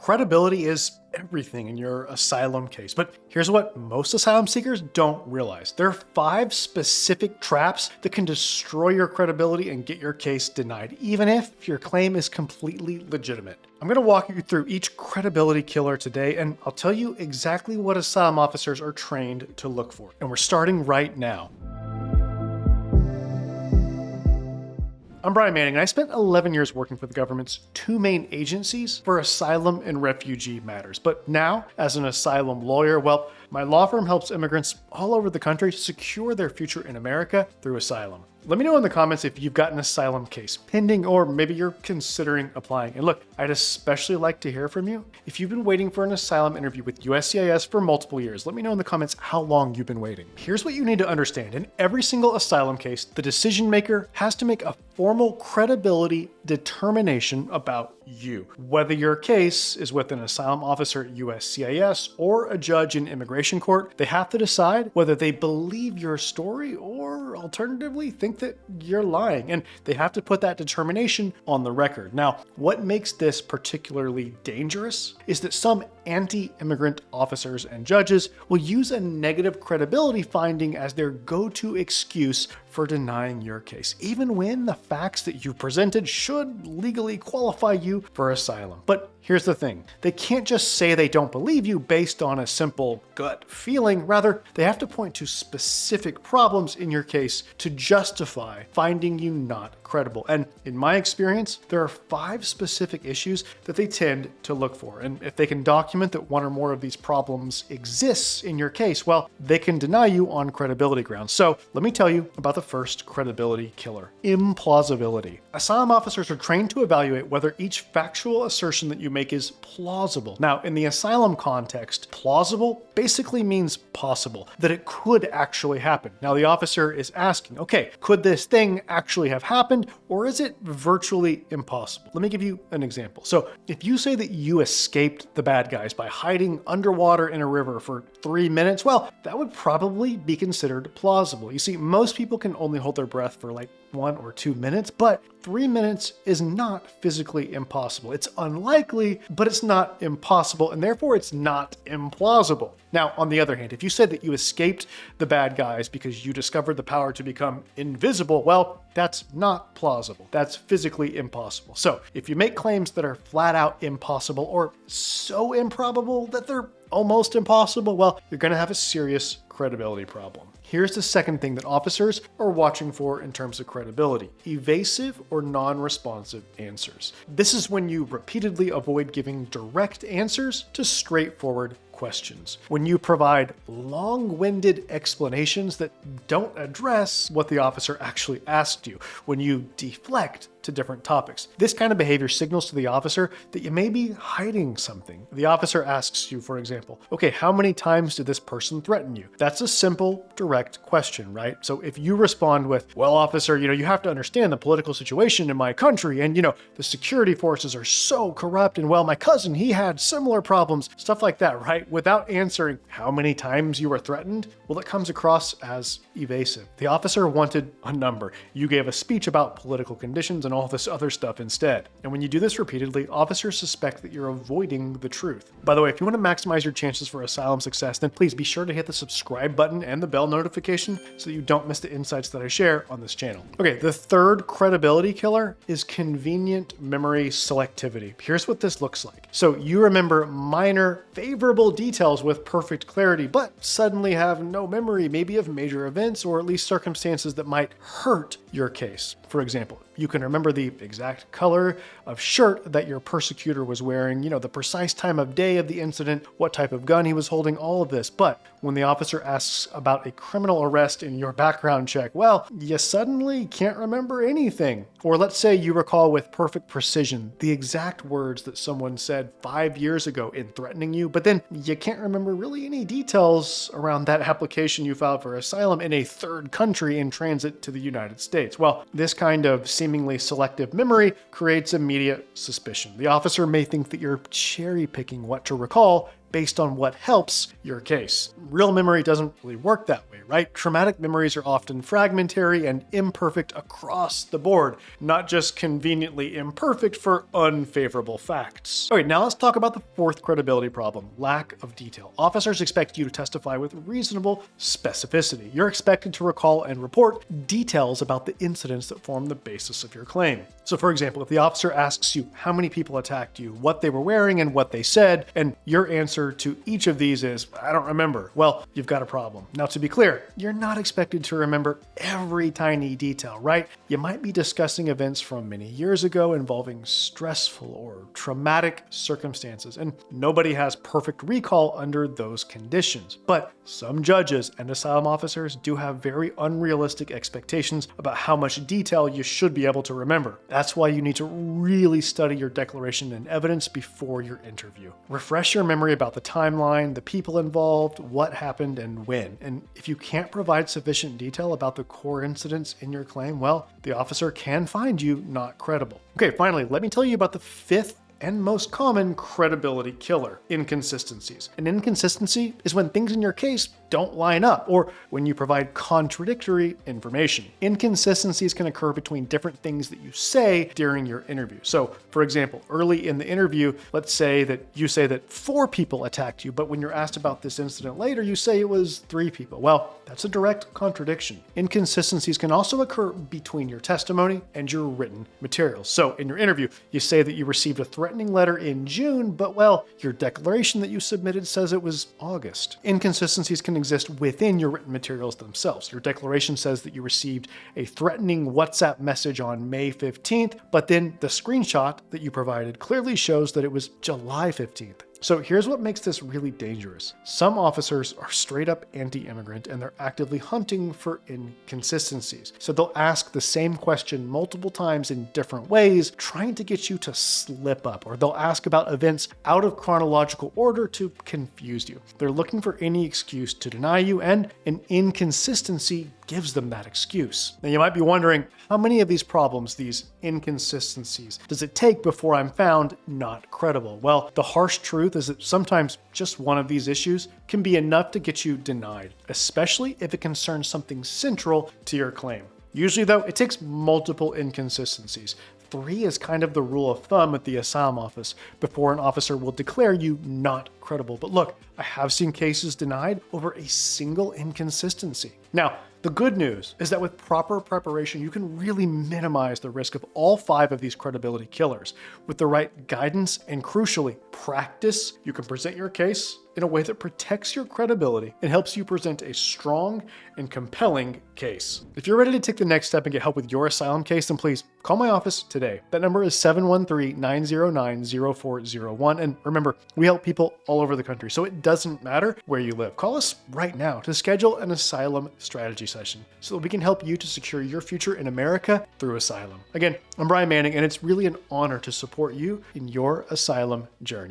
Credibility is everything in your asylum case, but here's what most asylum seekers don't realize. There are 5 specific traps that can destroy your credibility and get your case denied, even if your claim is completely legitimate. I'm going to walk you through each credibility killer today, and I'll tell you exactly what asylum officers are trained to look for. And we're starting right now. I'm Brian Manning, and I spent 11 years working for the government's 2 main agencies for asylum and refugee matters. But now, as an asylum lawyer, well, my law firm helps immigrants all over the country secure their future in America through asylum. Let me know in the comments if you've got an asylum case pending, or maybe you're considering applying. And look, I'd especially like to hear from you. If you've been waiting for an asylum interview with USCIS for multiple years, let me know in the comments how long you've been waiting. Here's what you need to understand. In every single asylum case, the decision maker has to make a formal credibility determination about you. Whether your case is with an asylum officer at USCIS or a judge in immigration court, they have to decide whether they believe your story or alternatively think that you're lying, and they have to put that determination on the record. Now, what makes this particularly dangerous is that some anti-immigrant officers and judges will use a negative credibility finding as their go-to excuse for denying your case, even when the facts that you presented should legally qualify you for asylum. But here's the thing, they can't just say they don't believe you based on a simple gut feeling. Rather, they have to point to specific problems in your case to justify finding you not credible. And in my experience, there are 5 specific issues that they tend to look for. And if they can document that one or more of these problems exists in your case, well, they can deny you on credibility grounds. So let me tell you about the first credibility killer: implausibility. Asylum officers are trained to evaluate whether each factual assertion that you make is plausible. Now, in the asylum context, plausible basically means possible, that it could actually happen. Now, the officer is asking, okay, could this thing actually have happened, or is it virtually impossible? Let me give you an example. So if you say that you escaped the bad guys by hiding underwater in a river for 3 minutes, well, that would probably be considered plausible. You see, most people can only hold their breath for like 1 or 2 minutes, but 3 minutes is not physically impossible. It's unlikely, but it's not impossible, and therefore it's not implausible. Now, on the other hand, if you said that you escaped the bad guys because you discovered the power to become invisible, well, that's not plausible. That's physically impossible. So if you make claims that are flat out impossible or so improbable that they're almost impossible, well, you're going to have a serious credibility problem. Here's the second thing that officers are watching for in terms of credibility: evasive or non-responsive answers. This is when you repeatedly avoid giving direct answers to straightforward questions. When you provide long-winded explanations that don't address what the officer actually asked you. When you deflect to different topics. This kind of behavior signals to the officer that you may be hiding something. The officer asks you, for example, okay, how many times did this person threaten you? That's a simple, direct question, right? So if you respond with, well, officer, you have to understand the political situation in my country, and the security forces are so corrupt, and well, my cousin, he had similar problems, stuff like that, right? Without answering how many times you were threatened, well, it comes across as evasive. The officer wanted a number. You gave a speech about political conditions and all this other stuff instead. And when you do this repeatedly, officers suspect that you're avoiding the truth. By the way, if you want to maximize your chances for asylum success, then please be sure to hit the subscribe button and the bell notification so that you don't miss the insights that I share on this channel. Okay, the third credibility killer is convenient memory selectivity. Here's what this looks like. So you remember minor, favorable details with perfect clarity, but suddenly have no memory, maybe of major events or at least circumstances that might hurt your case. For example, you can remember the exact color of shirt that your persecutor was wearing, the precise time of day of the incident, what type of gun he was holding, all of this. But when the officer asks about a criminal arrest in your background check, well, you suddenly can't remember anything. Or let's say you recall with perfect precision the exact words that someone said 5 years ago in threatening you, but then you can't remember really any details around that application you filed for asylum in a third country in transit to the United States. Well, this kind of seemingly selective memory creates immediate suspicion. The officer may think that you're cherry picking what to recall based on what helps your case. Real memory doesn't really work that way, right? Traumatic memories are often fragmentary and imperfect across the board, not just conveniently imperfect for unfavorable facts. Okay, now let's talk about the fourth credibility problem, lack of detail. Officers expect you to testify with reasonable specificity. You're expected to recall and report details about the incidents that form the basis of your claim. So for example, if the officer asks you how many people attacked you, what they were wearing, and what they said, and your answer to each of these is, I don't remember, well, you've got a problem. Now, to be clear, you're not expected to remember every tiny detail, right? You might be discussing events from many years ago involving stressful or traumatic circumstances, and nobody has perfect recall under those conditions. But some judges and asylum officers do have very unrealistic expectations about how much detail you should be able to remember. That's why you need to really study your declaration and evidence before your interview. Refresh your memory about the timeline, the people involved, what happened, and when. And if you can't provide sufficient detail about the core incidents in your claim, well, the officer can find you not credible. Okay, finally, let me tell you about the fifth and most common credibility killer, inconsistencies. An inconsistency is when things in your case don't line up, or when you provide contradictory information. Inconsistencies can occur between different things that you say during your interview. So, for example, early in the interview, let's say that you say that 4 people attacked you, but when you're asked about this incident later, you say it was 3 people. Well, that's a direct contradiction. Inconsistencies can also occur between your testimony and your written materials. So, in your interview, you say that you received a threatening letter in June, but well, your declaration that you submitted says it was August. Inconsistencies can exist within your written materials themselves. Your declaration says that you received a threatening WhatsApp message on May 15th, but then the screenshot that you provided clearly shows that it was July 15th. So here's what makes this really dangerous. Some officers are straight up anti-immigrant and they're actively hunting for inconsistencies. So they'll ask the same question multiple times in different ways, trying to get you to slip up, or they'll ask about events out of chronological order to confuse you. They're looking for any excuse to deny you, and an inconsistency gives them that excuse. Now you might be wondering, how many of these problems, these inconsistencies, does it take before I'm found not credible? Well, the harsh truth is that sometimes just one of these issues can be enough to get you denied, especially if it concerns something central to your claim. Usually though, it takes multiple inconsistencies. 3 is kind of the rule of thumb at the asylum office before an officer will declare you not credible. But look, I have seen cases denied over a single inconsistency. Now, the good news is that with proper preparation, you can really minimize the risk of all 5 of these credibility killers. With the right guidance and crucially, practice, you can present your case in a way that protects your credibility and helps you present a strong and compelling case. If you're ready to take the next step and get help with your asylum case, then please call my office today. That number is 713-909-0401. And remember, we help people all over the country, so it doesn't matter where you live. Call us right now to schedule an asylum strategy session so that we can help you to secure your future in America through asylum. Again, I'm Brian Manning, and it's really an honor to support you in your asylum journey.